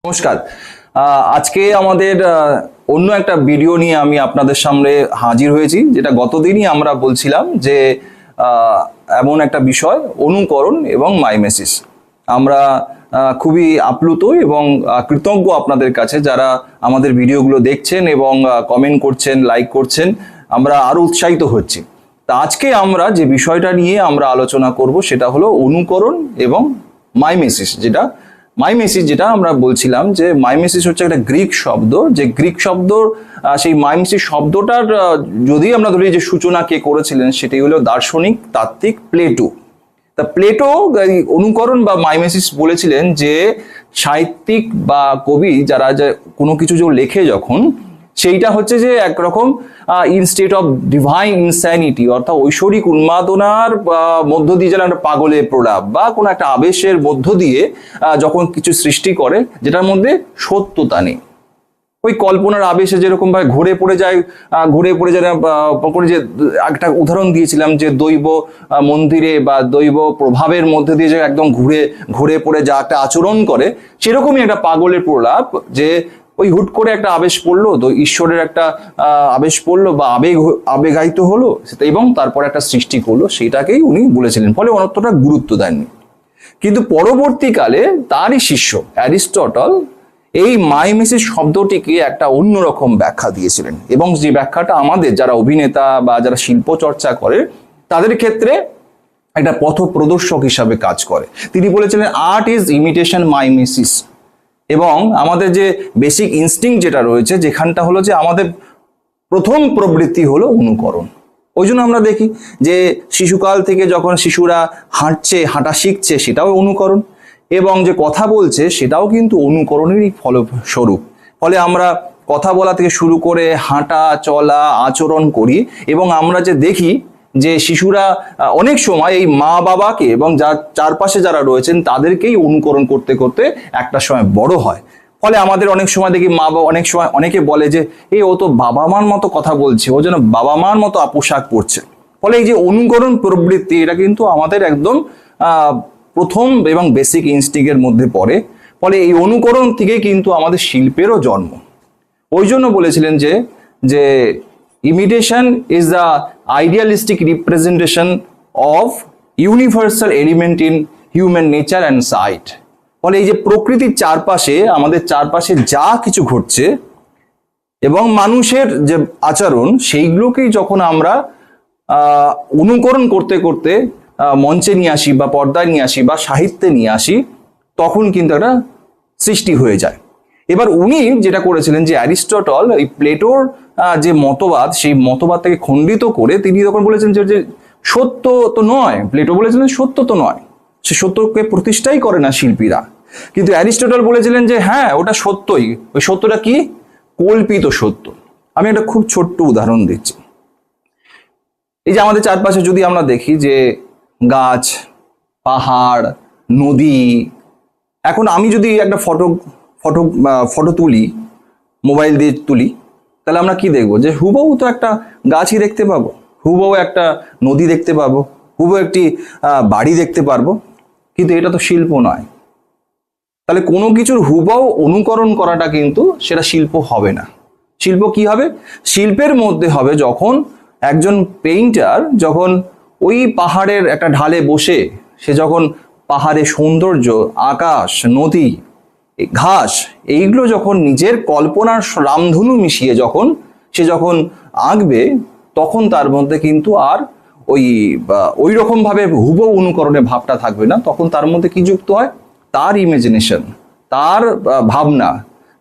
নমস্কার। আজকে আমাদের অন্য একটা ভিডিও নিয়ে আমি আপনাদের সামনে হাজির হয়েছি, যেটা গতদিনই আমরা বলছিলাম যে এমন একটা বিষয় অনুকরণ এবং মাইমেসিস। আমরা খুবই আপ্লুত এবং কৃতজ্ঞ আপনাদের কাছে যারা আমাদের ভিডিওগুলো দেখছেন এবং কমেন্ট করছেন, লাইক করছেন। আমরা আরো উৎসাহিত হচ্ছি। তা আজকে আমরা যে বিষয়টা নিয়ে আমরা আলোচনা করব সেটা হলো অনুকরণ এবং মাইমেসিস। যেটা আমরা বলছিলাম যে মাইমেসিস হচ্ছে একটা গ্রিক শব্দ, যে গ্রিক শব্দ সেই মাইমেসিস শব্দটার যদি আমরা ধরি যে সূচনা কে করেছিলেন সেটি হলো দার্শনিক তাত্ত্বিক প্লেটো। তা প্লেটো অনুকরণ বা মাইমেসিস বলেছিলেন যে সাহিত্যিক বা কবি যারা কোনো কিছু যে লেখে যখন, সেইটা হচ্ছে যে একরকম ইনস্টেট অফ ডিভাইন ইনস্যানিটি, অর্থাৎ ঐশ্বরিক উন্মাদনার মধ্য দিয়ে যেন একটা পাগলের প্রলাপ বা কোনো একটা আবেশের মধ্য দিয়ে যখন কিছু সৃষ্টি করে যেটার মধ্যে সত্যতা নেই। ওই কল্পনার আবেশে যেরকম ভাবে ঘুরে পড়ে যায় যে একটা উদাহরণ দিয়েছিলাম যে দৈব মন্দিরে বা দৈব প্রভাবের মধ্যে দিয়ে যে একদম ঘুরে পড়ে যা একটা আচরণ করে, সেরকমই একটা পাগলের প্রলাপ, যে ওই হুট করে একটা আবেশ পড়লো, তো ঈশ্বরের একটা আবেশ পড়লো বা আবেগায়িত হলো এবং তারপর একটা সৃষ্টি করলো, সেটাকেই উনি বলেছিলেন, ফলে অতটা গুরুত্ব দেননি। কিন্তু পরবর্তীকালে তারই শিষ্য অ্যারিস্টটল এই মাইমেসিস শব্দটিকে একটা অন্যরকম ব্যাখ্যা দিয়েছিলেন, এবং যে ব্যাখ্যাটা আমাদের যারা অভিনেতা বা যারা শিল্প চর্চা করে তাদের ক্ষেত্রে একটা পথ প্রদর্শক হিসাবে কাজ করে। তিনি বলেছিলেন আর্ট ইজ ইমিটেশন মাইমেসিস। এবং আমাদের যে বেসিক ইনস্টিংক্ট যেটা রয়েছে, যেখানটা হলো যে আমাদের প্রথম প্রবৃত্তি হলো অনুকরণ। ওই জন্য আমরা দেখি যে শিশুকাল থেকে যখন শিশুরা হাঁটা শিখছে সেটাও অনুকরণ, এবং যে কথা বলছে সেটাও কিন্তু অনুকরণেরই ফলস্বরূপ। ফলে আমরা কথা বলা থেকে শুরু করে হাঁটা চলা আচরণ করি, এবং আমরা যে দেখি যে শিশুরা অনেক সময় এই মা বাবাকে এবং যার চারপাশে যারা রয়েছেন তাদেরকেই অনুকরণ করতে করতে একটা সময় বড় হয়। ফলে আমাদের অনেক সময় দেখি মা বাবা অনেক সময় অনেকে বলে যে ও তো বাবা মার মতো কথা বলছে, ও যেন বাবা মার মতো পোশাক পরছে। ফলে এই যে অনুকরণ প্রবৃত্তি, এটা কিন্তু আমাদের একদম প্রথম এবং বেসিক ইনস্টিংক্টের মধ্যে পড়ে। ফলে এই অনুকরণ থেকে কিন্তু আমাদের শিল্পেরও জন্ম। ওই জন্য বলেছিলেন যে imitation is the idealistic representation of universal element in human nature and sight. ফলে এই যে প্রকৃতির চারপাশে আমাদের চারপাশে যা কিছু ঘটছে এবং মানুষের যে আচরণ, সেইগুলোকেই যখন আমরা অনুকরণ করতে করতে মঞ্চে নিয়ে আসি বা পর্দায় নিয়ে আসি বা সাহিত্যে নিয়ে আসি, তখন কিন্তু একটা সৃষ্টি হয়ে যায়। এবার উনি যেটা করেছিলেন যে অ্যারিস্টটল এই প্লেটোর যে মতবাদ, সেই মতবাদটাকে খণ্ডিত করে তিনি তখন বলেছেন যে সত্য তো নয়, প্লেটো বলেছিলেন সত্য তো নয়, সে সত্যকে প্রতিষ্ঠাই করে না শিল্পীরা। কিন্তু অ্যারিস্টটল বলেছিলেন যে হ্যাঁ ওটা সত্যই। ওই সত্যটা কি? কল্পিত সত্য। আমি একটা খুব ছোট্ট উদাহরণ দিচ্ছি। এই যে আমাদের চারপাশে যদি আমরা দেখি যে গাছ, পাহাড়, নদী, এখন আমি যদি একটা ফটো তুলি, মোবাইল দিয়ে তুলি, তাহলে আমরা কি দেখবো? যে হুবহু তো একটা গাছই দেখতে পাবো, হুবহু একটা নদী দেখতে পাবো, হুবহু একটি বাড়ি দেখতে পারবো। কিন্তু এটা তো শিল্প নয়। তাহলে কোনো কিছুর হুবহু অনুকরণ করাটা কিন্তু সেটা শিল্প হবে না। শিল্প কি হবে? শিল্পের মধ্যে হবে যখন একজন পেইন্টার যখন ওই পাহাড়ের একটা ঢালে বসে সে যখন পাহাড়ের সৌন্দর্য, আকাশ, নদী, ঘাস, এইগুলো যখন নিজের কল্পনার রামধনু মিশিয়ে সে যখন আঁকবে, তখন তার মধ্যে কিন্তু আর ওই রকম ভাবে হুবহু অনুকরণের ভাবটা থাকবে না। তখন তার মধ্যে কি যুক্ত হয়? তার ইমাজিনেশন, তার ভাবনা,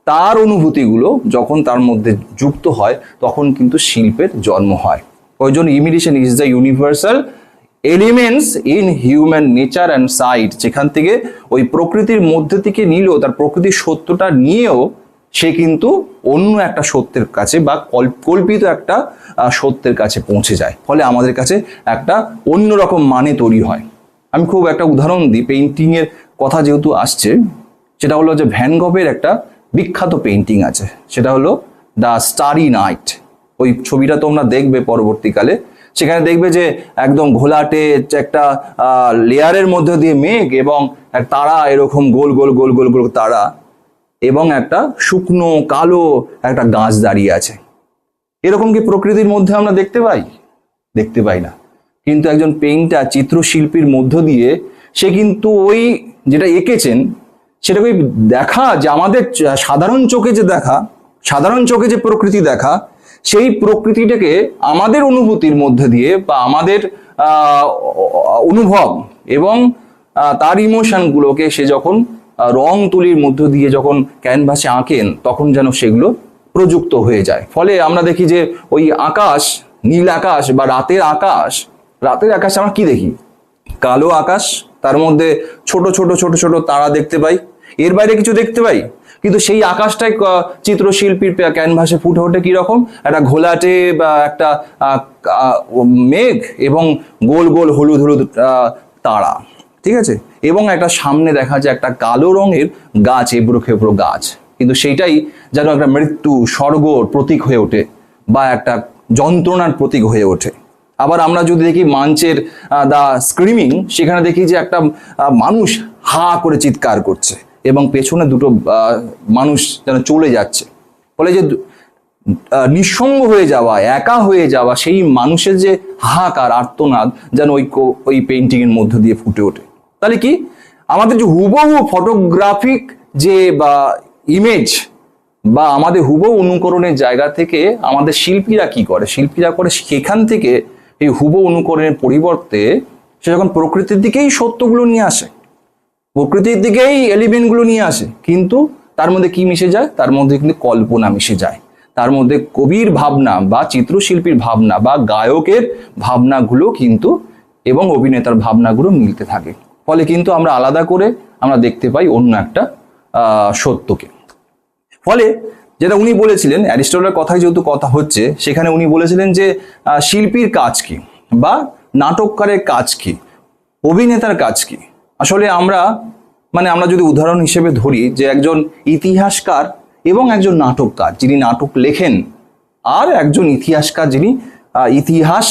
তার অনুভূতিগুলো যখন তার মধ্যে যুক্ত হয়, তখন কিন্তু শিল্পের জন্ম হয়। ওই জন্য imitation is the universal elements in human nature and sight. যেখান থেকে ওই প্রকৃতির মধ্যে থেকে নিলেও, তার প্রকৃতির সত্যটা নিয়েও সে কিন্তু অন্য একটা সত্যের কাছে বা কল্পিত একটা সত্যের কাছে পৌঁছে যায়। ফলে আমাদের কাছে একটা অন্যরকম মানে তৈরি হয়। আমি খুব একটা উদাহরণ দিই, পেইন্টিংয়ের কথা যেহেতু আসছে, সেটা হলো যে ভ্যান গঘের একটা বিখ্যাত পেইন্টিং আছে, সেটা হলো দ্য স্টারি নাইট। ওই ছবিটা তোমরা দেখবে পরবর্তীকালে। সেখানে দেখবে যে একদম ঘোলাটে একটা লেয়ারের মধ্যে দিয়ে মেঘ এবং এক তারা, এরকম গোল গোল গোল গোল গোল তারা, এবং একটা শুকনো কালো একটা গাছ দাঁড়িয়ে আছে। এরকম কি প্রকৃতির মধ্যে আমরা দেখতে পাই? দেখতে পাই না। কিন্তু একজন পেইন্টার, চিত্রশিল্পীর মধ্য দিয়ে সে কিন্তু ওই যেটা এঁকেছেন সেটাকে দেখা, যে আমাদের সাধারণ চোখে যে দেখা, সাধারণ চোখে যে প্রকৃতি দেখা, সেই প্রকৃতিটাকে আমাদের অনুভূতির মধ্যে দিয়ে বা আমাদের অনুভব এবং তার ইমোশনগুলোকে সে যখন রং তুলির মধ্য দিয়ে যখন ক্যানভাসে আঁকেন, তখন যেন সেগুলো প্রযুক্ত হয়ে যায়। ফলে আমরা দেখি যে ওই আকাশ, নীল আকাশ বা রাতের আকাশ, রাতের আকাশে আমরা কি দেখি? কালো আকাশ, তার মধ্যে ছোট ছোট ছোট ছোট তারা দেখতে পাই, এর বাইরে কিছু দেখতে পাই। কিন্তু সেই আকাশটাই চিত্রশিল্পীর ক্যানভাসে ফুটে ওঠে কিরকম? একটা ঘোলাটে বা একটা মেঘ এবং গোল গোল হলুদ হলুদ তারা, ঠিক আছে? এবং একটা সামনে দেখা যায় একটা কালো রঙের গাছ, এবড়ো খেবড়ো গাছ, কিন্তু সেইটাই যেন একটা মৃত্যু, স্বর্গর প্রতীক হয়ে ওঠে বা একটা যন্ত্রণার প্রতীক হয়ে ওঠে। আবার আমরা যদি দেখি মাঞ্চের দ্য স্ক্রিমিং, সেখানে দেখি যে একটা মানুষ হা করে চিৎকার করছে এবং পেছনে দুটো মানুষ যেন চলে যাচ্ছে। ফলে যে নিঃসঙ্গ হয়ে যাওয়া, একা হয়ে যাওয়া সেই মানুষের যে হাহাকার, আর্তনাদ যেন ওই পেইন্টিং এর মধ্য দিয়ে ফুটে ওঠে। তাহলে কি আমাদের যে হুবহু ফটোগ্রাফিক যে বা ইমেজ বা আমাদের হুবহু অনুকরণের জায়গা থেকে আমাদের শিল্পীরা কি করে? শিল্পীরা করে সেখান থেকে এই হুবহু অনুকরণের পরিবর্তে সে যখন প্রকৃতির দিকেই সত্যগুলো নিয়ে আসে, প্রকৃতির দিকেই এলিমেন্টগুলো নিয়ে আসে, কিন্তু তার মধ্যে কি মিশে যায়? তার মধ্যে কিন্তু কল্পনা মিশে যায়, তার মধ্যে কবির ভাবনা বা চিত্রশিল্পীর ভাবনা বা গায়কের ভাবনাগুলো কিন্তু এবং অভিনেতার ভাবনাগুলো মিলতে থাকে। ফলে কিন্তু আমরা আলাদা করে আমরা দেখতে পাই অন্য একটা সত্যকে। ফলে যেটা উনি বলেছিলেন, অ্যারিস্টটলের কথাই যেহেতু কথা হচ্ছে, সেখানে উনি বলেছিলেন যে শিল্পীর কাজ কি বা নাটককারের কাজ কি, অভিনেতার কাজ কি। আসলে আমরা যদি উদাহরণ হিসেবে ধরি যে একজন ইতিহাসকার এবং একজন নাটককার যিনি নাটক লেখেন, আর একজন ইতিহাসকার যিনি ইতিহাস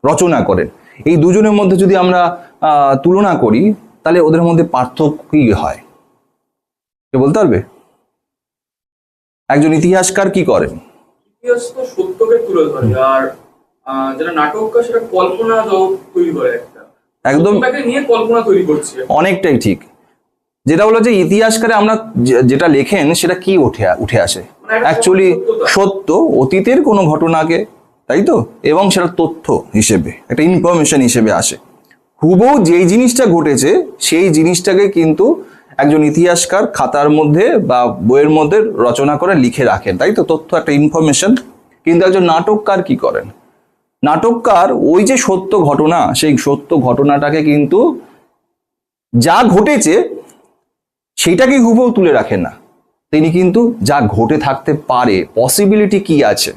রচনা করেন, এই দুজনের মধ্যে যদি আমরা তুলনা করি, তাহলে ওদের মধ্যে পার্থক্য কি হয়? কে বলতে পারবে? একজন ইতিহাসকার কি করেন? ইতিহাস তো সত্যকে তুলে ধরে, আর যেটা নাটককার সেটা কল্পনা তৈরি করে, একটা একদম নিয়ে কল্পনা তৈরি করছে। অনেকটাই ঠিক। যেটা হলো যে ইতিহাসকারে আমরা যেটা লেখেন সেটা কি উঠে আসে? অ্যাকচুয়ালি সত্য, অতীতের কোনো ঘটনাকে, তাই তো, এবং সেটা তথ্য হিসেবে, একটা ইনফরমেশন হিসেবে আসে। হুবহু যেই জিনিসটা ঘটেছে সেই জিনিসটাকে কিন্তু একজন ইতিহাসকার খাতার মধ্যে বা বইয়ের মধ্যে রচনা করে লিখে রাখেন, তাই তো, তথ্য, একটা ইনফরমেশন। কিন্তু একজন নাটককার কি করেন? নাটককার ওই যে সত্য ঘটনা, সেই সত্য ঘটনাটাকে কিন্তু যা ঘটেছে সেইটাকে হুবহু তুলে রাখেন না, তিনি কিন্তু যা ঘটে থাকতে পারে, পসিবিলিটি কি আছে,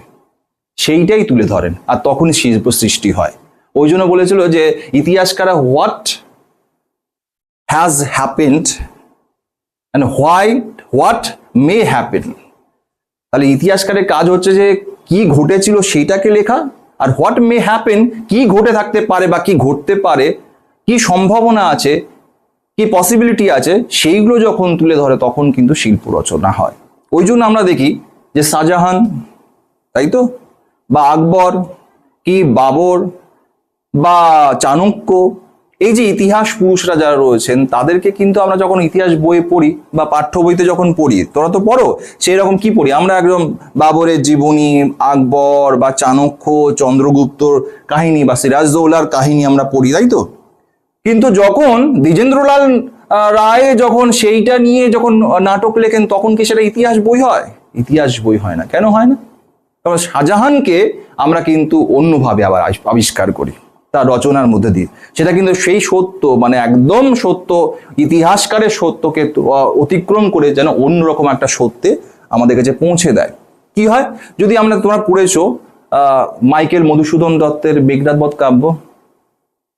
সেইটাই তুলে ধরেন, আর তখনই শিল্প সৃষ্টি হয়। ওই জন্য বলেছিল যে ইতিহাসকারা what has happened and what may happen. তাহলে ইতিহাসকারের কাজ হচ্ছে যে কি ঘটেছিল সেইটাকে লেখা, আর হোয়াট মে হ্যাপেন, কি ঘটে থাকতে পারে বা কি ঘটতে পারে, কি সম্ভাবনা আছে, কি পসিবিলিটি আছে, সেইগুলো যখন তুলে ধরে তখন কিন্তু শিল্প রচনা হয়। ওই জন্য আমরা দেখি যে শাহজাহান, তাই তো, বা আকবর, কি বাবর বা চাণক্য, এই যে ইতিহাস পুরুষরা যারা রয়েছেন, তাদেরকে কিন্তু আমরা যখন ইতিহাস বইয়ে পড়ি বা পাঠ্য বইতে যখন পড়ি, তোরা তো পড়ো, সেই রকম কি পড়ি আমরা? একদম বাবরের জীবনী, আকবর বা চাণক্য, চন্দ্রগুপ্তর কাহিনী বা সিরাজদৌলার কাহিনী আমরা পড়ি, তাই তো। কিন্তু যখন দ্বিজেন্দ্রলাল রায় যখন সেইটা নিয়ে যখন নাটক লেখেন, তখন কি সেটা ইতিহাস বই হয়? ইতিহাস বই হয় না। কেন হয় না? কারণ শাহজাহানকে আমরা কিন্তু অন্যভাবে আবার আবিষ্কার করি তার রচনার মধ্যে দিয়ে। সেটা কিন্তু সেই সত্য, একদম সত্য, ইতিহাসকারের সত্যকে অতিক্রম করে যেন অন্যরকম একটা সত্যে আমাদের কাছে পৌঁছে দেয়। কি হয়? যদি তোমরা পড়েছো মাইকেল মধুসূদন দত্তের মেঘনাদ বধ কাব্য,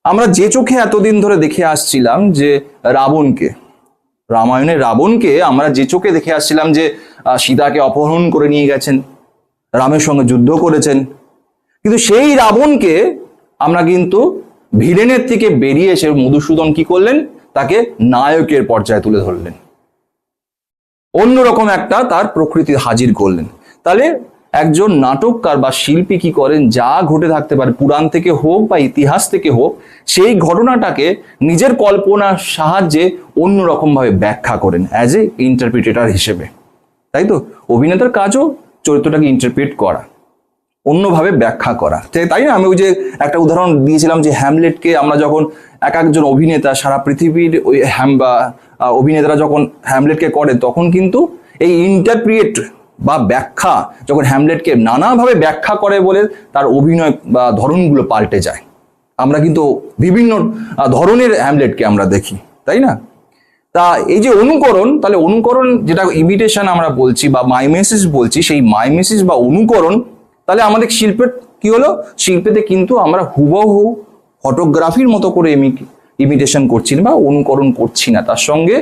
আমরা যে চোখে এতদিন ধরে দেখে আসছিলাম যে রাবণকে, রামায়ণের রাবণকে আমরা যে চোখে দেখে আসছিলাম যে সীতাকে অপহরণ করে নিয়ে গেছেন, রামের সঙ্গে যুদ্ধ করেছেন, কিন্তু সেই রাবণকে আমরা কিন্তু ভিলেনের থেকে বেরিয়ে এসে মধুসূদন কি করলেন, তাকে নায়কের পর্যায়ে তুলে ধরলেন, অন্যরকম একটা তার প্রকৃতি হাজির করলেন। তাহলে একজন নাটককার বা শিল্পী কি করেন, যা ঘটে থাকতে পারে পুরাণ থেকে হোক বা ইতিহাস থেকে হোক, সেই ঘটনাটাকে নিজের কল্পনার সাহায্যে অন্যরকম ভাবে ব্যাখ্যা করেন অ্যাজ এ ইন্টারপ্রিটেটর হিসেবে। তাই তো অভিনেতার কাজও চরিত্রটাকে ইন্টারপ্রিট করা, অন্যভাবে ব্যাখ্যা করা। তাই না, আমি ওই যে একটা উদাহরণ দিয়েছিলাম যে হ্যামলেটকে আমরা যখন এক একজন অভিনেতা সারা পৃথিবীর ওই অভিনেতারা যখন হ্যামলেটকে করে, তখন কিন্তু এই ইন্টারপ্রিট বা ব্যাখ্যা যখন হ্যামলেটকে নানাভাবে ব্যাখ্যা করে বলে তার অভিনয় বা ধরনগুলো পাল্টে যায়। আমরা কিন্তু বিভিন্ন ধরনের হ্যামলেটকে আমরা দেখি, তাই না? তা এই যে অনুকরণ, তাহলে অনুকরণ যেটা ইমিটেশন আমরা বলছি বা মাইমেসিস বলছি, সেই মাইমেসিস বা অনুকরণ, তাহলে আমাদের শিল্পের কি হলো, শিল্পেতে কিন্তু আমরা হুবহু ফটোগ্রাফির মতো করে ইমিটেশন করছি না বা অনুকরণ করছি না, তার সঙ্গে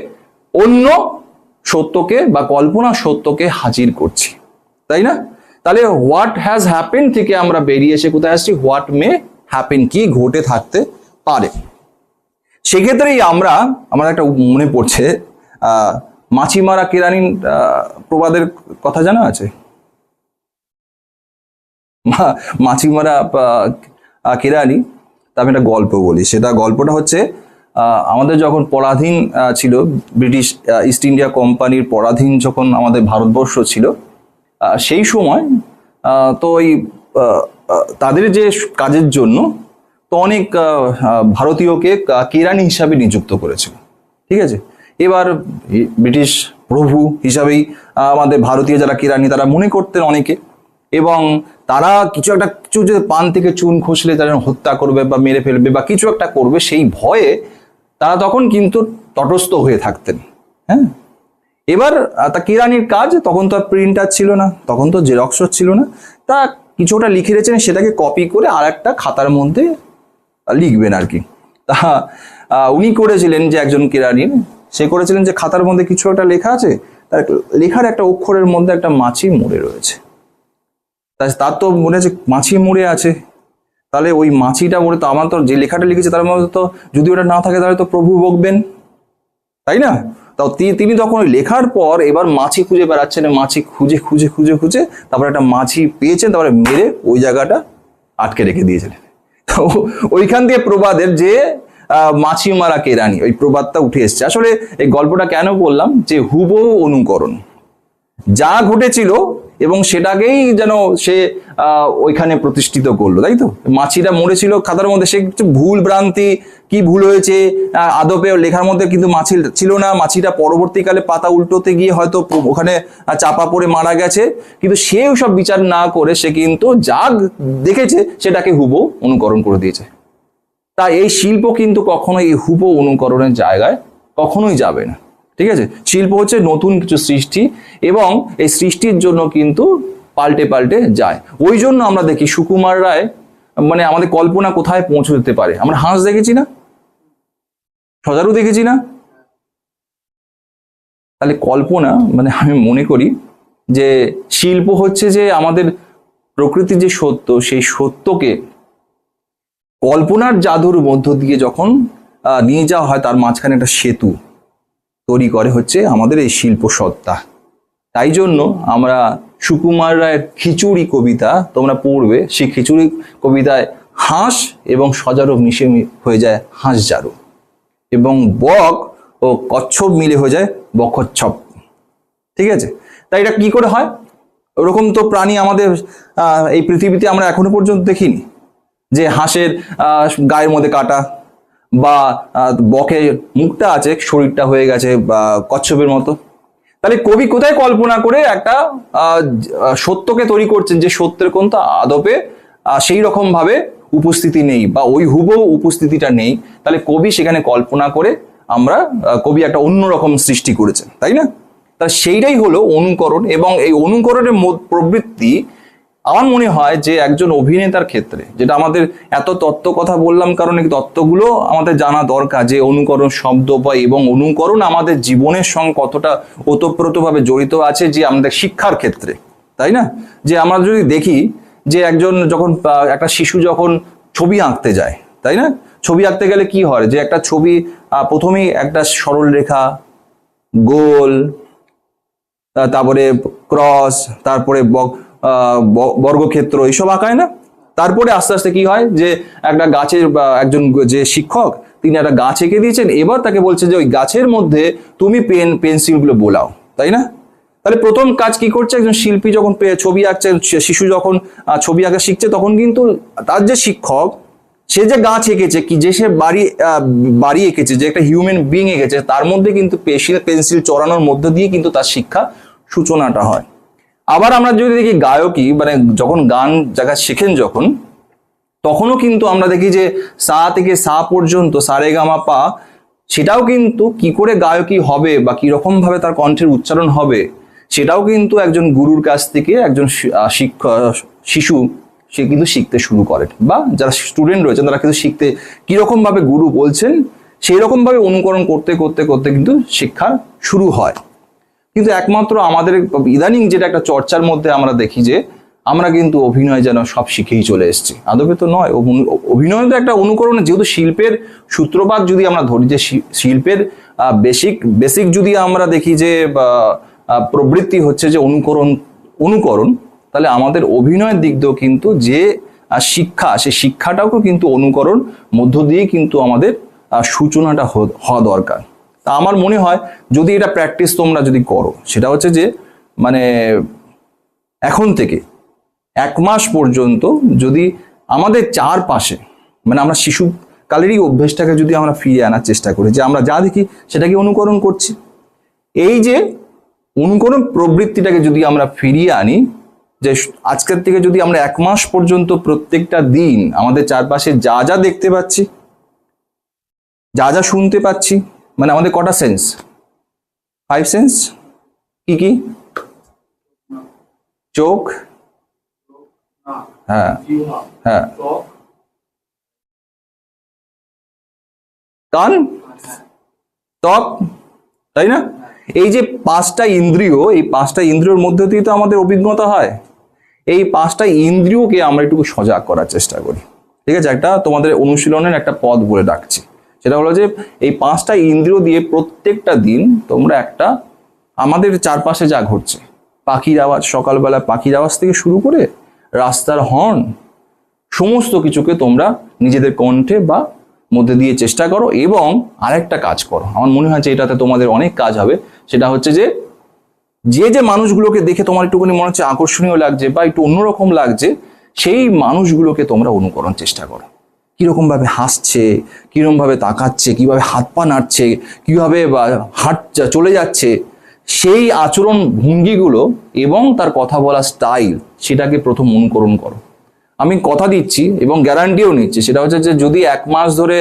অন্য সত্যকে বা কল্পনা সত্যকে হাজির করছি, তাই না? তাহলে হোয়াট হ্যাজ হ্যাপেন থেকে আমরা বেরিয়ে এসে কোথায় আসছি, হোয়াট মে হ্যাপেন, কি ঘটে থাকতে পারে। সেক্ষেত্রেই আমার একটা মনে পড়ছে মাছিমারা কেরানির প্রবাদের কথা জানা আছে? মাছিমারা কেরানি, তা আমি একটা গল্প বলি। সেটা গল্পটা হচ্ছে আমাদের যখন পরাধীন ছিল, ব্রিটিশ ইস্ট ইন্ডিয়া কোম্পানির পরাধীন যখন আমাদের ভারতবর্ষ ছিল, সেই সময় তো ওই তাদের যে কাজের জন্য তো অনেক ভারতীয়কে কেরানি হিসাবে নিযুক্ত করেছিল, ঠিক আছে? এবার ব্রিটিশ প্রভু হিসাবেই আমাদের ভারতীয় যারা কেরানি তারা মনে করতেন অনেকে, এবং তারা কিছু যে পান থেকে চুন খসলে তারা হত্যা করবে বা মেরে ফেলবে বা কিছু একটা করবে, সেই ভয়ে তারা তখন কিন্তু তটস্থ হয়ে থাকতেন। হ্যাঁ, এবার তা কেরানির কাজ, তখন তো আর প্রিন্টার ছিল না, তখন তো জেরক্সও ছিল না, তা কিছুটা লিখে রেখেছেন, সেটাকে কপি করে আর একটা খাতার মধ্যে লিখবেন আর কি। তা উনি করেছিলেন যে একজন কেরানির, সে করেছিলেন যে খাতার মধ্যে কিছু একটা লেখা আছে, তার লেখার একটা অক্ষরের মধ্যে একটা মাছি মরে রয়েছে। তার তো মনে আছে মাছি মরে আছে, তাহলে ওই মাছিটা মরে, তো আমার তো যে লেখাটা লিখেছে তার মধ্যে তো যদি ওটা না থাকে তাহলে তো প্রভু বকবেন, তাই না? তাও তিনি তখন ওই লেখার পর এবার মাছি খুঁজে বেড়াচ্ছেন, মাছি খুঁজে খুঁজে খুঁজে খুঁজে তারপর একটা মাছি পেয়েছেন, তারপরে মেরে ওই জায়গাটা আটকে রেখে দিয়েছিলেন। তো ওইখান দিয়ে প্রবাদের যে মাছি মারা কেরানি, ওই প্রবাদটা উঠে এসছে। আসলে এই গল্পটা কেন বললাম, যে হুবহু অনুকরণ, যা ঘটেছিল এবং সেটাকেই যেন সে ওইখানে প্রতিষ্ঠিত করলো, তাই তো? মাছিটা মরেছিল খাতার মধ্যে, সে কিছু ভুল ভ্রান্তি, কি ভুল হয়েছে আদপে লেখার মধ্যে কিন্তু মাছি ছিল না, মাছিটা পরবর্তীকালে পাতা উল্টোতে গিয়ে হয়তো ওখানে চাপা পড়ে মারা গেছে, কিন্তু সে সব বিচার না করে সে কিন্তু যা দেখেছে সেটাকে হুবহু অনুকরণ করে দিয়েছে। তা এই শিল্প কিন্তু কখনো এই হুবহু অনুকরণের জায়গায় কখনোই যাবে না, ঠিক আছে? শিল্প হচ্ছে নতুন কিছু সৃষ্টি, এবং এই সৃষ্টির জন্য কিন্তু পাল্টে পাল্টে যায়। ওই জন্য আমরা দেখি সুকুমার রায়, মানে আমাদের কল্পনা কোথায় পৌঁছে যেতে পারে। আমরা হাঁস দেখেছি না, সজারু দেখেছি না, তাহলে কল্পনা, মানে আমি মনে করি যে শিল্প হচ্ছে যে আমাদের প্রকৃতির যে সত্য, সেই সত্যকে কল্পনার জাদুর মধ্য দিয়ে যখন নিয়ে যাওয়া হয়, তার মাঝখানে একটা সেতু তৈরি করে হচ্ছে আমাদের এই শিল্প সত্তা। তাই জন্য আমরা সুকুমার রায়ের খিচুড়ি কবিতা তোমরা পড়বে, সেই খিচুড়ি কবিতায় হাঁস এবং সজারু মিশে হয়ে যায় হাঁস জারু, এবং বক ও কচ্ছপ মিলে হয়ে যায় বকচ্ছপ, ঠিক আছে? তাই এটা কি করে হয়? ওরকম তো প্রাণী আমাদের এই পৃথিবীতে আমরা এখনো পর্যন্ত দেখিনি, যে হাঁসের গায়ের মধ্যে কাটা, বা বকের মুখটা আছে, শরীরটা হয়ে গেছে বা কচ্ছপের মতো। তাহলে কবি কোথায় কল্পনা করে একটা সত্যকে তৈরি করছেন, যে সত্যের কিন্তু আদপে সেই রকম ভাবে উপস্থিতি নেই বা ওই হুবহু উপস্থিতিটা নেই। তাহলে কবি সেখানে কল্পনা করে কবি একটা অন্যরকম সৃষ্টি করেছেন, তাই না? তা সেইটাই হলো অনুকরণ, এবং এই অনুকরণের প্রবৃত্তি আমার মনে হয় যে একজন অভিনেতার ক্ষেত্রে, যেটা আমাদের এত তত্ত্ব কথা বললাম কারণ এই তত্ত্বগুলো আমাদের জানা দরকার, যে অনুকরণ শব্দ বা এবং অনুকরণ আমাদের জীবনের সঙ্গে কতটা ওতপ্রোতভাবে জড়িত আছে, যে আমাদের শিক্ষার ক্ষেত্রে, তাই না? যে আমরা যদি দেখি যে একজন যখন একটা শিশু যখন ছবি আঁকতে যায়, তাই না? ছবি আঁকতে গেলে কি হয়, যে একটা ছবি প্রথমেই একটা সরল রেখা, গোল, তারপরে ক্রস, তারপরে বর্গক্ষেত্র, এইসব আঁকায় না? তারপরে আস্তে আস্তে কি হয়, যে একটা গাছের একজন যে শিক্ষক, তিনি একটা গাছ এঁকে দিয়েছেন, এবার তাকে বলছে যে ওই গাছের মধ্যে তুমি পেন্সিলগুলো বোলাও, তাই না? তাহলে প্রথম কাজ কি করছে, একজন শিল্পী যখন ছবি আঁকছে, শিশু যখন ছবি আঁকা শিখছে, তখন কিন্তু তার যে শিক্ষক, সে যে গাছ এঁকেছে, কি যে সে বাড়ি এঁকেছে, যে একটা হিউম্যান বিং এঁকেছে, তার মধ্যে কিন্তু পেন্সিল চড়ানোর মধ্য দিয়ে কিন্তু তার শিক্ষা সূচনাটা হয়। আবার আমরা যদি দেখি গায়কী, মানে যখন গান জায়গা শেখেন যখন, তখনও কিন্তু আমরা দেখি যে সা থেকে সা পর্যন্ত, সা রে গা মা পা, সেটাও কিন্তু কি করে গায়কী হবে বা কিরকম ভাবে তার কণ্ঠের উচ্চারণ হবে, সেটাও কিন্তু একজন গুরুর কাছ থেকে একজন শিশু সে কিন্তু শিখতে শুরু করেন, বা যারা স্টুডেন্ট রয়েছেন তারা কিন্তু শিখতে কিরকম ভাবে গুরু বলছেন সেই রকম ভাবে অনুকরণ করতে করতে করতে কিন্তু শিক্ষা শুরু হয়। কিন্তু একমাত্র আমাদের ইদানিং যেটা একটা চর্চার মধ্যে আমরা দেখি, যে আমরা কিন্তু অভিনয় যেন সব শিখেই চলে এসেছি, আদবে তো নয়। অভিনয় তো একটা অনুকরণ, যেহেতু শিল্পের সূত্রপাত যদি আমরা ধরি, যে শিল্পের বেসিক যদি আমরা দেখি যে প্রবৃত্তি হচ্ছে যে অনুকরণ, তাহলে আমাদের অভিনয়ের দিক দিয়েও কিন্তু যে শিক্ষা, সেই শিক্ষাটাও কিন্তু অনুকরণ মধ্য দিয়ে কিন্তু আমাদের সূচনাটা হওয়া দরকার। তা আমার মনে হয় যদি এটা প্র্যাকটিস তোমরা যদি করো, সেটা হচ্ছে যে মানে এখন থেকে 1 মাস পর্যন্ত যদি আমাদের চারপাশে, মানে আমরা শিশুকালেরই অভ্যেসটাকে যদি আমরা ফিরিয়ে আনার চেষ্টা করি, যে আমরা যা দেখি সেটাকে অনুকরণ করছি, এই যে অনুকরণ প্রবৃত্তিটাকে যদি আমরা ফিরিয়ে আনি, যে আজকের থেকে যদি আমরা 1 মাস পর্যন্ত প্রত্যেকটা দিন আমাদের চারপাশে যা যা দেখতে পাচ্ছি, যা যা শুনতে পাচ্ছি, মানে আমাদের কটা সেন্স, 5 সেন্স, কি কি? চোখ, হ্যাঁ হ্যাঁ, কান, ত্বক, তাই না? এই যে 5টা ইন্দ্রিয়, এই 5টা ইন্দ্রিয়র মধ্যে দিয়ে তো আমাদের অভিজ্ঞতা হয়। এই 5টা ইন্দ্রিয়কে আমরা একটু সজাগ করার চেষ্টা করি, ঠিক আছে? একটা তোমাদের অনুশীলনের একটা পদ বলে ডাকছি, সেটা হলো যে এই 5টা ইন্দ্রিয় দিয়ে প্রত্যেকটা দিন তোমরা একটা, আমাদের চারপাশে যা ঘটছে, পাখির আওয়াজ, সকালবেলা পাখির আওয়াজ থেকে শুরু করে রাস্তার হর্ন, সমস্ত কিছুকে তোমরা নিজেদের কণ্ঠে বা মধ্যে দিয়ে চেষ্টা করো। এবং আরেকটা কাজ করো, আমার মনে হয় যে এটাতে তোমাদের অনেক কাজ হবে, সেটা হচ্ছে যে যে মানুষগুলোকে দেখে তোমার একটুখানি মনে হচ্ছে আকর্ষণীয় লাগছে বা একটু অন্যরকম লাগছে, সেই মানুষগুলোকে তোমরা অনুকরণ চেষ্টা করো। কিরকম ভাবে হাসছে, কিরকম ভাবে তাকাচ্ছে, কিভাবে হাত পা নাড়ছে, কিভাবে চলে যাচ্ছে, সেই আচরণ ভঙ্গিগুলো এবং তার কথা বলা স্টাইল, সেটাকে প্রথম অনুকরণ করো। আমি কথা দিচ্ছি এবং গ্যারান্টিও নিচ্ছি, সেটা হচ্ছে যে যদি 1 মাস ধরে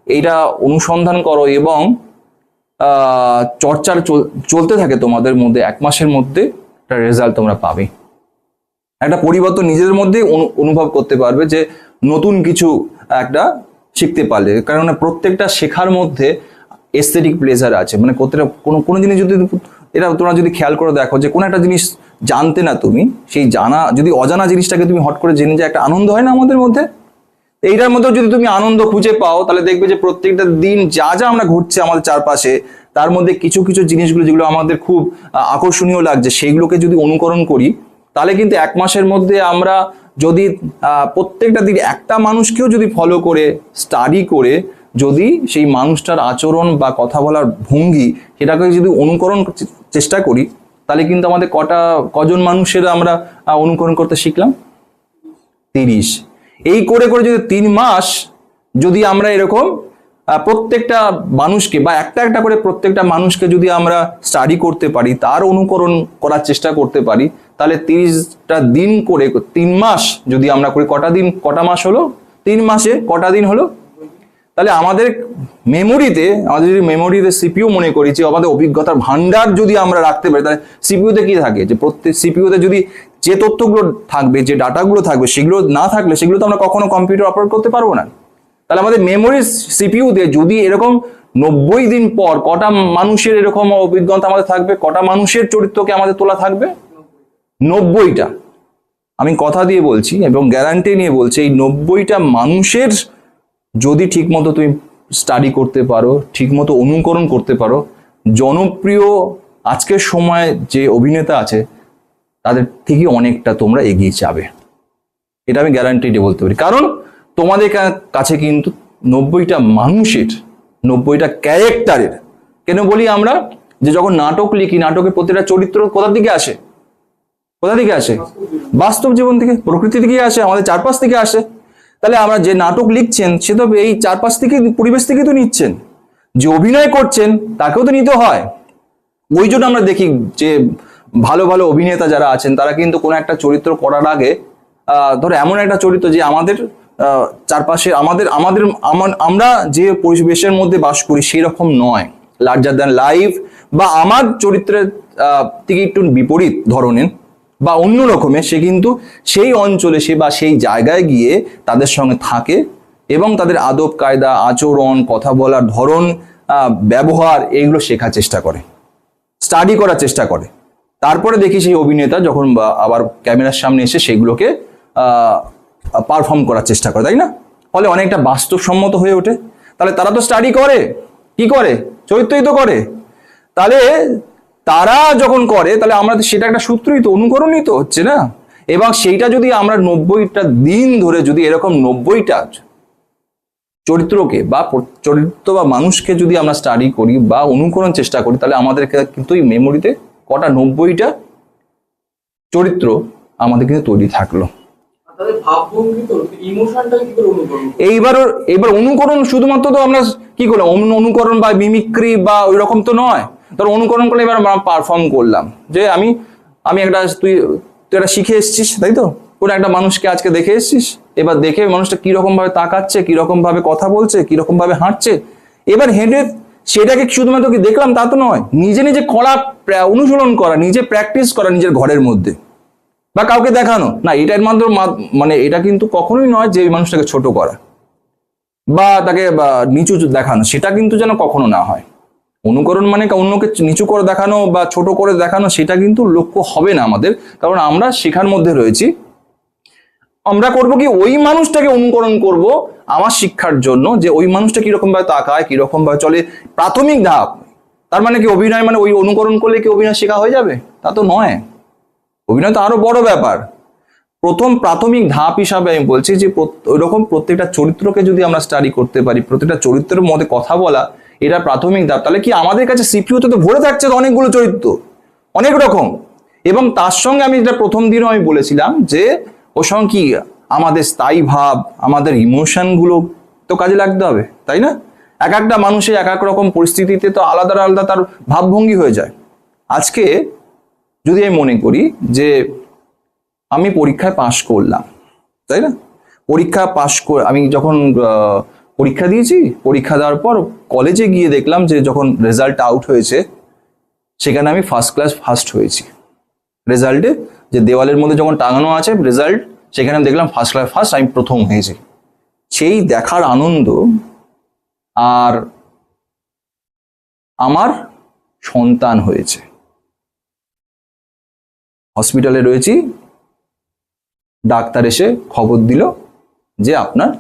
এইটা অনুসন্ধান করো এবং চর্চার চলতে থাকে তোমাদের মধ্যে, 1 মাসের মধ্যে একটা রেজাল্ট তোমরা পাবে, একটা পরিবর্তন নিজেদের মধ্যে অনুভব করতে পারবে, যে নতুন কিছু একটা শিখতে পারলে। কারণ প্রত্যেকটা শেখার মধ্যে এস্থেটিক প্লেজার আছে, মানে কোনো জিনিস যদি এটা তোমরা যদি খেয়াল করে দেখো, যে কোনো একটা জিনিস জানতে না তুমি, সেই যদি অজানা জিনিসটাকে তুমি হট করে জেনে, যে একটা আনন্দ হয় না আমাদের মধ্যে, এইটার মধ্যে যদি তুমি আনন্দ খুঁজে পাও, তাহলে দেখবে যে প্রত্যেকটা দিন যা যা আমরা ঘটছে আমাদের চারপাশে, তার মধ্যে কিছু কিছু জিনিসগুলো যেগুলো আমাদের খুব আকর্ষণীয় লাগছে, সেইগুলোকে যদি অনুকরণ করি, তাহলে কিন্তু 1 মাসের মধ্যে আমরা যদি প্রত্যেকটা দিন একটা মানুষকেও যদি ফলো করে স্টাডি করে যদি সেই মানুষটার আচরণ বা কথা বলার ভঙ্গি সেটাকে যদি অনুকরণ চেষ্টা করি, তাহলে কিন্তু আমাদের কজন মানুষের আমরা অনুকরণ করতে শিখলাম? 30। এই করে করে যদি 3 মাস যদি আমরা এরকম প্রত্যেকটা মানুষকে বা একটা একটা করে প্রত্যেকটা মানুষকে যদি আমরা স্টাডি করতে পারি, তার অনুকরণ করার চেষ্টা করতে পারি, তাহলে 30টা দিন করে 3 মাস যদি আমরা করি, কটা মাস হলো? 3 মাসে কটা দিন হলো? তাহলে আমাদের যদি মেমোরিতে সিপিইউ মনে করি, যে আমাদের অভিজ্ঞতার ভান্ডার যদি আমরা রাখতে পারি, তাহলে সিপিইউতে কি থাকে, যে প্রত্যেক সিপিইউতে যদি যে তথ্যগুলো থাকবে, যে ডাটাগুলো থাকবে, সেগুলো না থাকলে সেগুলো তো আমরা কখনো কম্পিউটার অপারেট করতে পারবো না। তাহলে আমাদের মেমোরি সিপিইউতে যদি এরকম 90 দিন পর কটা মানুষের এরকম অভিজ্ঞতা আমাদের থাকবে, কটা মানুষের চরিত্রকে আমাদের তোলা থাকবে? 90টা। আমি কথা দিয়ে বলছি এবং গ্যারান্টি নিয়ে বলছি, এই 90টা মানুষের যদি ঠিকমতো তুমি স্টাডি করতে পারো, ঠিকমতো অনুকরণ করতে পারো, জনপ্রিয় আজকের সময় যে অভিনেতা আছে তাদের থেকে অনেকটা তোমরা এগিয়ে যাবে, এটা আমি গ্যারান্টি দিয়ে বলতে পারি। কারণ তোমাদের কাছে কিন্তু 90টা মানুষের, 90টা ক্যারেক্টারের, কেন বলি আমরা যে যখন নাটক লিখি, নাটকের প্রতিটা চরিত্র কোথা থেকে আসে? কোথা থেকে আসে? বাস্তব জীবন থেকে, প্রকৃতি থেকে আসে, আমাদের চারপাশ থেকে আসে। তাহলে আমরা যে নাটক লিখছেন সে তো এই চারপাশ থেকে, পরিবেশ থেকে তো নিচ্ছেন। যে অভিনয় করছেন তাকেও তো নিতে হয়। ওই জন্য আমরা দেখি যে ভালো ভালো অভিনেতা যারা আছেন তারা কিন্তু কোনো একটা চরিত্র করার আগে ধরো এমন একটা চরিত্র যে আমাদের চারপাশে আমাদের আমাদের আমরা যে পরিবেশের মধ্যে বাস করি সেই রকম নয়, লার্জার দ্যান লাইফ বা আমার চরিত্রের থেকে একটু বিপরীত ধরনের বা অন্য রকমের, সে কিন্তু সেই অঞ্চলে সে বা সেই জায়গায় গিয়ে তাদের সঙ্গে থাকে এবং তাদের আদব কায়দা, আচরণ, কথা বলার ধরন, ব্যবহার, এইগুলো শেখার চেষ্টা করে, স্টাডি করার চেষ্টা করে। তারপরে দেখি সেই অভিনেতা যখন আবার ক্যামেরার সামনে এসে সেগুলোকে পারফর্ম করার চেষ্টা করে, তাই না? ফলে অনেকটা বাস্তবসম্মত হয়ে ওঠে। তাহলে তারা তো স্টাডি করে, কি করে? চরিত্রই তো করে। তাহলে তারা যখন করে তাহলে আমরা সেটা একটা সূত্রই তো, অনুকরণই তো হচ্ছে না। এবং সেইটা যদি আমরা 90টা দিন ধরে যদি এরকম 90টা চরিত্রকে বা চরিত্র বা মানুষকে যদি আমরা স্টাডি করি বা অনুকরণ চেষ্টা করি, তাহলে আমাদের কিন্তু এই মেমোরিতে কটা 90টা চরিত্র আমাদের কিন্তু তৈরি থাকলো। তাদের ভাবভঙ্গি তো ইমোশনটাকে কি করে অনুকরণ? এইবার অনুকরণ শুধুমাত্র তো আমরা কি করলাম, অনুকরণ বা মিমিক্রি বা ওই রকম তো নয়। ধর অনুকরণ করলে এবার আমরা পারফর্ম করলাম যে আমি একটা তুই একটা শিখে এসেছিস, তাই তো? কোনো একটা মানুষকে আজকে দেখে এসেছিস, এবার দেখে মানুষটা কিরকম ভাবে তাকাচ্ছে, কিরকম ভাবে কথা বলছে, কিরকম ভাবে হাঁটছে, এবার হেঁটে সেটাকে শুধুমাত্র কি দেখলাম তা তো নয়, নিজে নিজে করা, অনুশীলন করা, নিজে প্র্যাকটিস করা নিজের ঘরের মধ্যে, বা কাউকে দেখানো না। এটার মাধ্যমে মানে এটা কিন্তু কখনোই নয় যে ওই মানুষটাকে ছোট করা বা তাকে নিচু দেখানো, সেটা কিন্তু যেন কখনো না হয়। অনুকরণ মানে অন্যকে নিচু করে দেখানো বা ছোট করে দেখানো, সেটা কিন্তু লক্ষ্য হবে না আমাদের। কারণ আমরা শেখার মধ্যে রয়েছি। আমরা করব কি, ওই মানুষটাকে অনুকরণ করব আমার শিক্ষার জন্য, যে ওই মানুষটা কিরকম ভাবে তাকায়, কিরকম ভাবে চলে, প্রাথমিক ধাপ। তার মানে কি অভিনয় মানে ওই অনুকরণ করলে কি অভিনয় শেখা হয়ে যাবে? তা তো নয়। অভিনয় তো আরো বড় ব্যাপার। প্রথম প্রাথমিক ধাপ হিসাবে আমি বলছি যে ওইরকম প্রত্যেকটা চরিত্রকে যদি আমরা স্টাডি করতে পারি, প্রত্যেকটা চরিত্রের মধ্যে কথা বলা, এটা প্রাথমিক ধাপ। তাহলে কি আমাদের কাছে সিপিইউতে তো ভরে থাকছে অনেকগুলো চরিত্র, অনেক রকম। এবং তার সঙ্গে আমি যেটা প্রথম দিনও আমি বলেছিলাম যে ওর সঙ্গে কি আমাদের স্থায়ী ভাব, আমাদের ইমোশন গুলো তো কাজে লাগতে হবে, তাই না? এক একটা মানুষের এক এক রকম পরিস্থিতিতে তো আলাদা আলাদা তার ভাবভঙ্গি হয়ে যায়। আজকে যদি আমি মনে করি যে আমি পরীক্ষায় পাশ করলাম, তাই না? পরীক্ষা পাশ করে আমি যখন পরীক্ষা দিয়েছি, পরীক্ষা দেওয়ার পর কলেজে গিয়ে দেখলাম যে যখন রেজাল্ট আউট হয়েছে সেখানে আমি ফার্স্ট ক্লাস ফার্স্ট হয়েছি। রেজাল্টে যে দেওয়ালের মধ্যে যখন টাঙানো আছে রেজাল্ট, সেখানে আমি দেখলাম ফার্স্ট ক্লাস ফার্স্ট, আমি প্রথম হয়েছি। সেই দেখার আনন্দ আর আমার সন্তান হয়েছে, হসপিটালে রয়েছি, ডাক্তার এসে খবর দিল যে আপনার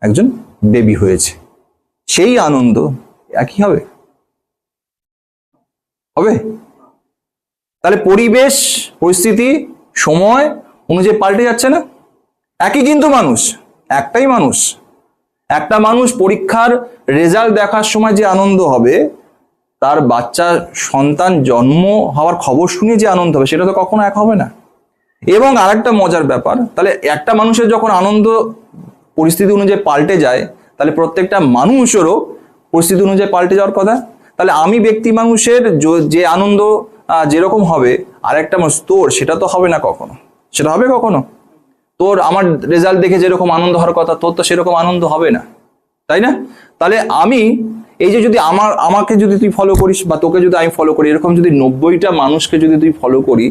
একজন বেবি হয়েছে, সেই আনন্দ একই হবে? হবে? তাহলে পরিবেশ, পরিস্থিতি, সময় অনুযায়ী পাল্টে যাচ্ছে না? একই কিন্তু মানুষ, একটাই মানুষ। একটা মানুষ পরীক্ষার রেজাল্ট দেখার সময় যে আনন্দ হবে, তার বাচ্চা সন্তান জন্ম হওয়ার খবর শুনে যে আনন্দ হবে, সেটা তো কখনো এক হবে না। এবং আরেকটা মজার ব্যাপার, তাহলে একটা মানুষের যখন আনন্দ পরিস্থিতি অনুযায়ী পাল্টে যায়, তাহলে প্রত্যেকটা মানুষেরও পরিস্থিতি অনুযায়ী পাল্টে যাওয়ার কথা। তাহলে আমি ব্যক্তি মানুষের যে আনন্দ যেরকম হবে, আরেকটা মানুষ তোর সেটা তো হবে না কখনো। সেটা হবে কখনো? তোর আমার রেজাল্ট দেখে যেরকম আনন্দ হওয়ার কথা, তোর তো সেরকম আনন্দ হবে না, তাই না? তাহলে আমি এই যে যদি আমাকে যদি তুই ফলো করিস বা তোকে যদি আমি ফলো করি, এরকম যদি 90টা মানুষকে যদি তুই ফলো করি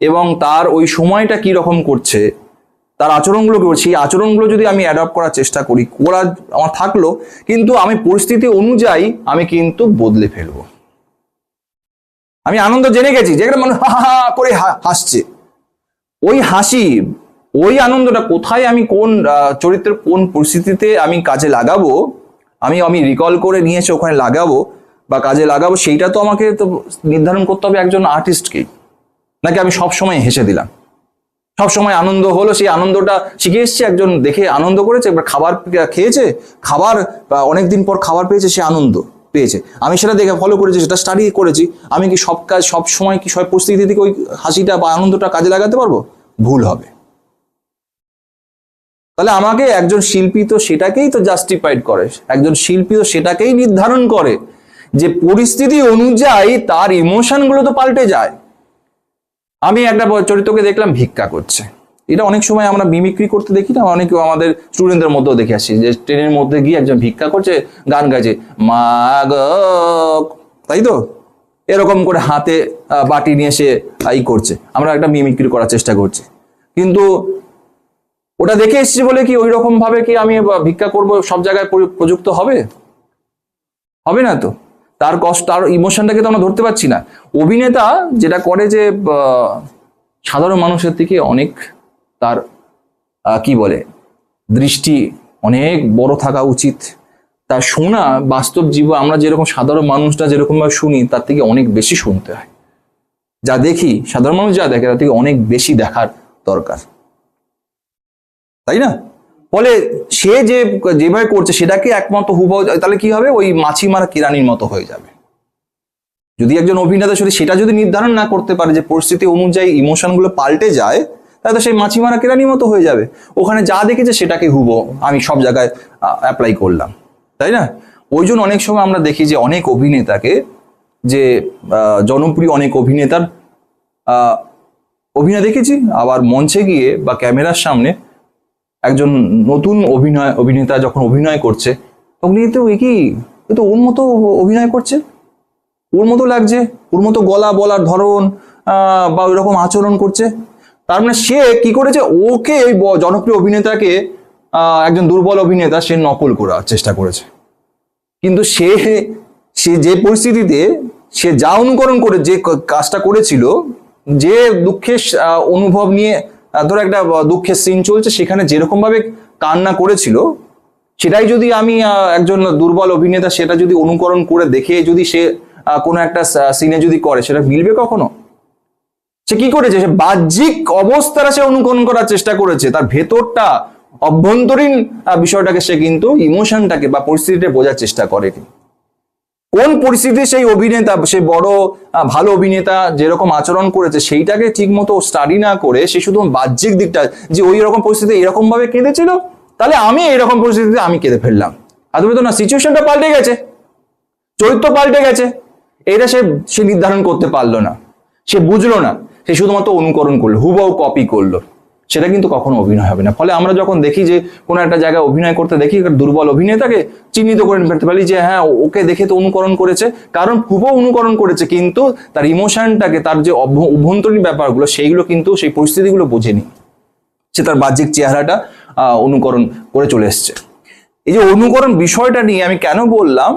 এবং তার ওই সময়টা কি রকম করছে, তার আচরণগুলো করছি, এই আচরণগুলো যদি আমি অ্যাডপ্ট করার চেষ্টা করি, করা আমার থাকলো, কিন্তু আমি পরিস্থিতি অনুযায়ী আমি কিন্তু বদলে ফেলবো। আমি আনন্দ জেনে গেছি যে একটা মানুষ হা হা করে হাসছে, ওই হাসি ওই আনন্দটা কোথায় আমি কোন চরিত্রের কোন পরিস্থিতিতে আমি কাজে লাগাবো, আমি আমি রিকল করে নিয়ে এসে ওখানে লাগাবো বা কাজে লাগাবো, সেইটা তো আমাকে তো নির্ধারণ করতে হবে একজন আর্টিস্টকেই। নাকি আমি সব সময় হেসে দিলাম, সব সময় আনন্দ হলো, সেই আনন্দটা শিখে এসছে, একজন দেখে আনন্দ করেছে, এবার খাবার খেয়েছে, খাবার অনেকদিন পর খাবার পেয়েছে, সে আনন্দ পেয়েছে, আমি সেটা দেখে ফলো করেছি, সেটা স্টাডি করেছি, আমি কি সব কাজ সব সময় কি সব পরিস্থিতি থেকে ওই হাসিটা বা আনন্দটা কাজে লাগাতে পারবো? ভুল হবে। তাহলে আমাকে একজন শিল্পী তো সেটাকেই তো জাস্টিফাইড করে, একজন শিল্পী তো সেটাকেই নির্ধারণ করে যে পরিস্থিতি অনুযায়ী তার ইমোশনগুলো তো পাল্টে যায়। আমি একটা চরিত্রকে দেখলাম ভিক্ষা করছে, এটা অনেক সময় আমরা মিমিক্রি করতে দেখি না, অনেকে আমাদের স্টুডেন্টদের মধ্যেও দেখে আসি যে ট্রেনের মধ্যে গিয়ে একজন ভিক্ষা করছে, গান গাইছে মা গো, তাই তো, এরকম করে হাতে বাটি নিয়ে সে ই করছে, আমরা একটা মিমিক্রি করার চেষ্টা করছি। কিন্তু ওটা দেখে এসেছি বলে কি ওই রকম ভাবে কি আমি ভিক্ষা করব সব জায়গায় প্রযুক্ত হবে? হবে না তো। তার কষ্ট, তার ইমোশনটাকে তো আমরা ধরতে পারছি না। অভিনেতা যেটা করে যে সাধারণ মানুষের থেকে অনেক তার কি বলে দৃষ্টি অনেক বড় থাকা উচিত, তার শোনা বাস্তব জীবন আমরা যেরকম সাধারণ মানুষটা যেরকম ভাবে শুনি তার থেকে অনেক বেশি শুনতে হয়, যা দেখি সাধারণ মানুষ যা দেখে তার থেকে অনেক বেশি দেখার দরকার, তাই না? ফলে সে যেভাবে করছে সেটাকে একমাত্র হুবহু, তাহলে কি হবে, ওই মাছি মারা কেরানির মতো হয়ে যাবে। যদি একজন অভিনেতা সেটা যদি নির্ধারণ না করতে পারে যে পরিস্থিতি অনুযায়ী ইমোশনগুলো পাল্টে যায়, তাহলে তো সেই মাছি মারা কেরানির মতো হয়ে যাবে। ওখানে যা দেখেছে সেটাকে হুবহু আমি সব জায়গায় অ্যাপ্লাই করলাম, তাই না? ওই জন্য অনেক সময় আমরা দেখি যে অনেক অভিনেতাকে, যে জনপ্রিয় অনেক অভিনেতার অভিনয় দেখেছি, আবার মঞ্চে গিয়ে বা ক্যামেরার সামনে একজন নতুন অভিনেতা যখন অভিনয় করছে তখন তো এ তো ওর মতো অভিনয় করছে, ওর মতো লাগছে, ওর মতো গলা বলার ধরন বা ওই রকম আচরণ করছে। তার মানে সে কি করেছে, ওকে ওই জনপ্রিয় অভিনেতাকে একজন দুর্বল অভিনেতা সে নকল করার চেষ্টা করেছে। কিন্তু সে যে পরিস্থিতিতে সে যা অনুকরণ করে যে কাজটা করেছিল, যে দুঃখের অনুভব নিয়ে, ধরো একটা দুঃখের সিন চলছে, সেখানে যেরকম ভাবে কান্না করেছিল, সেটাই যদি আমি একজন দুর্বল অভিনেতা সেটা যদি অনুকরণ করে দেখে যদি সে কোনো একটা সিনে যদি করে, সেটা মিলবে কখনো? সে কি করেছে, সে বাহ্যিক অবস্থাটা সে অনুকরণ করার চেষ্টা করেছে, তার ভেতরটা অভ্যন্তরীণ বিষয়টাকে সে কিন্তু ইমোশনটাকে বা পরিস্থিতিটা বোঝার চেষ্টা করেনি। কোন পরিস্থিতি সেই অভিনেতা, সেই বড় ভালো অভিনেতা যেরকম আচরণ করেছে সেইটাকে ঠিক মতো স্টাডি না করে সে শুধু বাহ্যিক দিকটা, যে ওই রকম পরিস্থিতি এরকম ভাবে কেঁদেছিল, তাহলে আমি এইরকম পরিস্থিতিতে আমি কেঁদে ফেললাম। আর তুমি তো না, সিচুয়েশনটা পাল্টে গেছে, চরিত্র পাল্টে গেছে, এটা সে নির্ধারণ করতে পারলো না, সে বুঝলো না, সে শুধুমাত্র অনুকরণ করলো, হুবহু কপি করলো, সেটা কিন্তু কখনো অভিনয় হবে না। ফলে আমরা যখন দেখি যে কোনো একটা জায়গায় অভিনয় করতে দেখি দুর্বল অভিনেতাকে চিহ্নিত করে ফেলতে পারি যে হ্যাঁ ওকে দেখে তো অনুকরণ করেছে, কারণ হুবহু অনুকরণ করেছে, কিন্তু তার ইমোশনটাকে, তার যে অভ্যন্তরীণ ব্যাপারগুলো সেইগুলো কিন্তু সেই পরিস্থিতিগুলো বোঝেনি, সে তার বাহ্যিক চেহারাটা অনুকরণ করে চলে এসছে। এই যে অনুকরণ বিষয়টা নিয়ে আমি কেন বললাম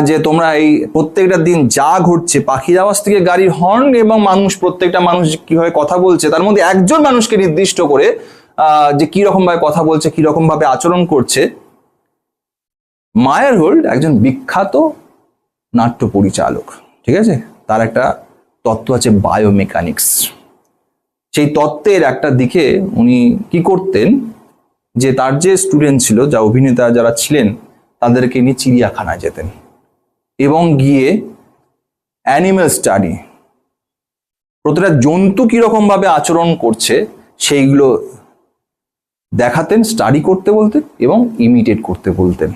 যে তোমরা এই প্রত্যেকটা দিন যা ঘটছে, পাখির আওয়াজ থেকে গাড়ির হর্ন এবং মানুষ, প্রত্যেকটা মানুষ কিভাবে কথা বলছে, তার মধ্যে একজন মানুষকে নির্দিষ্ট করে যে কি রকম ভাবে কথা বলছে, কি রকম ভাবে আচরণ করছে। মায়ারহোল্ড একজন বিখ্যাত নাট্য পরিচালক, ঠিক আছে, তার একটা তত্ত্ব আছে বায়োমেকানিক্স। সেই তত্ত্বের একটা দিকে উনি কি করতেন, যে তার যে স্টুডেন্ট ছিল, যা অভিনেতা যারা ছিলেন, তাদেরকে নিয়ে চিড়িয়াখানায় যেতেন এবং গিয়ে অ্যানিমেল স্টাডি, প্রতিটা জন্তু কিরকম ভাবে আচরণ করছে সেইগুলো দেখাতেন, স্টাডি করতে বলতেন এবং ইমিটেট করতে বলতেন।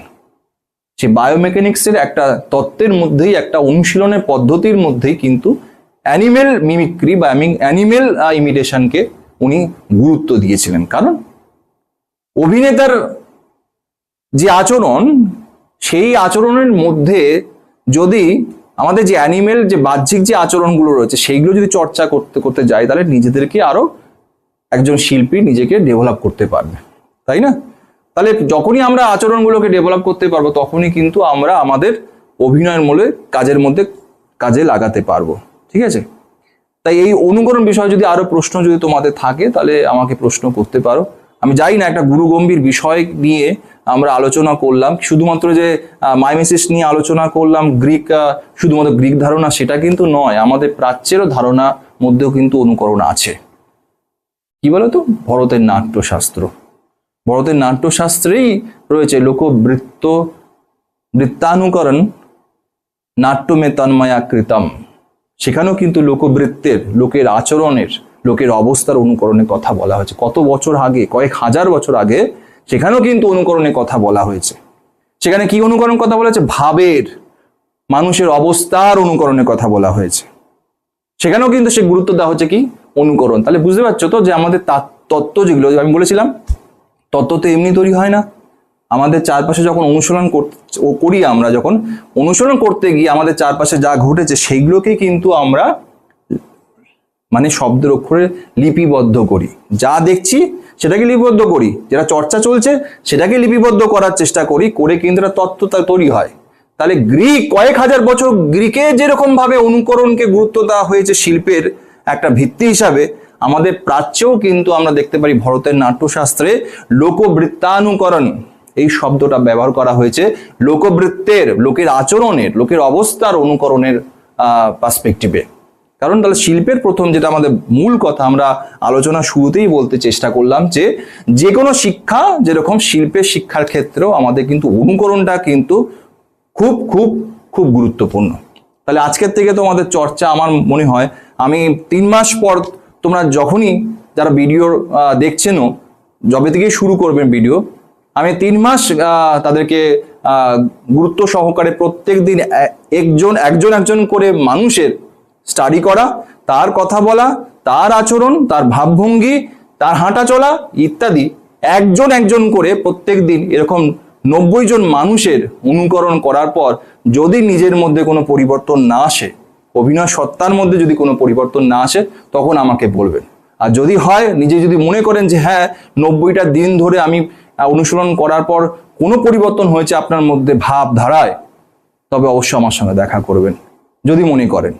সে বায়োমেকানিক্সের একটা তত্ত্বের মধ্যেই, একটা অনুশীলনের পদ্ধতির মধ্যেই কিন্তু অ্যানিমেল মিমিক্রি বা অ্যানিমেল ইমিটেশনকে উনি গুরুত্ব দিয়েছিলেন। কারণ অভিনেতার যে আচরণ, সেই আচরণের মধ্যে যদি আমাদের যে অ্যানিমেল যে বাহ্যিক যে আচরণগুলো রয়েছে সেইগুলো যদি চর্চা করতে করতে যাই, তাহলে নিজেদেরকে আরো একজন শিল্পী নিজেকে ডেভেলপ করতে পারবে, তাই না? তাহলে যখনই আমরা আচরণগুলোকে ডেভেলপ করতে পারবো, তখনই কিন্তু আমরা আমাদের অভিনয়ের মূলে কাজের মধ্যে কাজে লাগাতে পারবো, ঠিক আছে? তাই এই অনুকরণ বিষয়ে যদি আরো প্রশ্ন যদি তোমাদের থাকে তাহলে আমাকে প্রশ্ন করতে পারো। আমি জানি না একটা গুরুগম্ভীর বিষয় নিয়ে আমরা আলোচনা করলাম, শুধুমাত্র যে মাইমেসিস নিয়ে আলোচনা করলাম, শুধুমাত্র গ্রিক ধারণা সেটা কিন্তু নয়, আমাদের প্রাচ্যেরও ধারণা মধ্যেও কিন্তু অনুকরণ আছে। কি বলতো, ভরতের নাট্যশাস্ত্র, ভরতের নাট্যশাস্ত্রেই রয়েছে বৃত্তানুকরণ নাট্যমে তন্ময়া কৃতম। সেখানেও কিন্তু লোকবৃত্তের, লোকের আচরণের, লোকের অবস্থার অনুকরণের কথা বলা হয়েছে। কত বছর আগে, কয়েক হাজার বছর আগে সেখানেও কিন্তু অনুকরণের কথা বলা হয়েছে। সেখানে কি অনুকরণ কথা বলা হয়েছে? ভাবের, মানুষের অবস্থার অনুকরণের কথা বলা হয়েছে। সেখানেও কিন্তু সে গুরুত্ব দেওয়া হচ্ছে কি? অনুকরণ। তাহলে বুঝতে পারছো তো যে আমাদের তত্ত্ব যেগুলো আমি বলেছিলাম, তত্ত্ব তো এমনি তৈরি হয় না। আমাদের চারপাশে যখন অনুসরণ করি, আমরা যখন অনুসরণ করতে গিয়ে আমাদের চারপাশে যা ঘটেছে সেইগুলোকে কিন্তু আমরা মানে শব্দের অক্ষরে লিপিবদ্ধ করি। যা দেখছি সেটাকে লিপিবদ্ধ করি, যেটা চর্চা চলছে সেটাকে লিপিবদ্ধ করার চেষ্টা করি, করে কিন্তু একটা তত্ত্বটা তৈরি হয়। তাহলে গ্রিক, কয়েক হাজার বছর গ্রিকে যেরকম ভাবে অনুকরণকে গুরুত্ব দেওয়া হয়েছে শিল্পের একটা ভিত্তি হিসাবে, আমাদের প্রাচ্যেও কিন্তু আমরা দেখতে পারি ভরতের নাট্যশাস্ত্রে লোকবৃত্তানুকরণ এই শব্দটা ব্যবহার করা হয়েছে লোকবৃত্তের, লোকের আচরণের, লোকের অবস্থার অনুকরণের পার্সপেক্টিভে। কারণ তাহলে শিল্পের প্রথম যেটা আমাদের মূল কথা, আমরা আলোচনা শুরুতেই বলতে চেষ্টা করলাম যে কোনো শিক্ষা যেরকম শিল্পের শিক্ষার ক্ষেত্রেও আমাদের কিন্তু অনুকরণটা কিন্তু খুব খুব খুব গুরুত্বপূর্ণ। তাহলে আজকের থেকে তোমাদের চর্চা আমার মনে হয়, আমি 3 মাস পর তোমরা যখনই যারা ভিডিও দেখছেনও, যবে থেকেই শুরু করবেন ভিডিও, আমি 3 মাস তাদেরকে গুরুত্ব সহকারে প্রত্যেক দিন একজন করে মানুষের স্টাডি করা, তার কথা বলা, তার আচরণ, তার ভাবভঙ্গি, তার হাঁটা চলা ইত্যাদি একজন করে প্রত্যেক দিন এরকম 90 জন মানুষের অনুকরণ করার পর যদি নিজের মধ্যে কোনো পরিবর্তন না আসে, অভিনয় সত্তার মধ্যে যদি কোনো পরিবর্তন না আসে, তখন আমাকে বলবেন। আর যদি হয়, নিজে যদি মনে করেন যে হ্যাঁ 90টা দিন ধরে আমি অনুসরণ করার পর কোনো পরিবর্তন হয়েছে আপনার মধ্যে ভাবধারায়, তবে অবশ্যই আমার সঙ্গে দেখা করবেন যদি মনে করেন।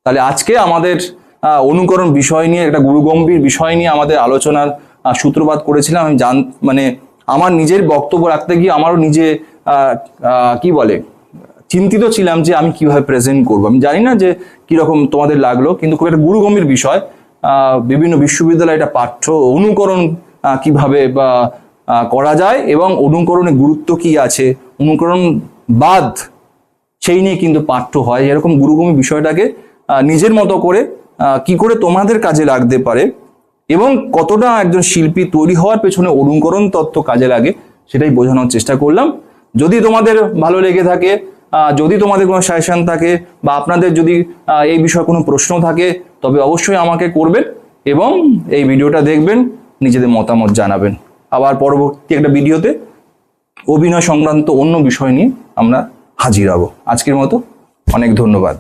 তাহলে আজকে আমাদের অনুকরণ বিষয় নিয়ে, একটা গুরুগম্ভীর বিষয় নিয়ে আমাদের আলোচনার সূত্রপাত করেছিলাম। আমি মানে আমার নিজের বক্তব্য রাখতে গিয়ে আমারও নিজে কি বলে চিন্তিত ছিলাম যে আমি কিভাবে প্রেজেন্ট করবো। আমি জানি না যে কিরকম তোমাদের লাগলো, কিন্তু খুব একটা গুরুগম্ভীর বিষয়। বিভিন্ন বিশ্ববিদ্যালয়ে এটা পাঠ্য, অনুকরণ কিভাবে বা করা যায় এবং অনুকরণের গুরুত্ব কি আছে, অনুকরণ বাদ সেই নিয়ে কিন্তু পাঠ্য হয়। এরকম গুরুগম্ভীর বিষয়টাকে নিজের মতো করে কি করে তোমাদের কাজে লাগতে পারে এবং কতটা একজন শিল্পী তৈরি হওয়ার পেছনে অনুকরণ তত্ত্ব কাজে লাগে, সেটাই বোঝানোর চেষ্টা করলাম। যদি তোমাদের ভালো লেগে থাকে, যদি তোমাদের কোনো সাজেশন থাকে বা আপনাদের যদি এই বিষয়ে কোনো প্রশ্ন থাকে, তবে অবশ্যই আমাকে করবেন এবং এই ভিডিওটা দেখবেন, নিজেদের মতামত জানাবেন। আবার পরবর্তী একটা ভিডিওতে অভিনয় সংক্রান্ত অন্য বিষয় নিয়ে আমরা হাজির হব। আজকের মতো অনেক ধন্যবাদ।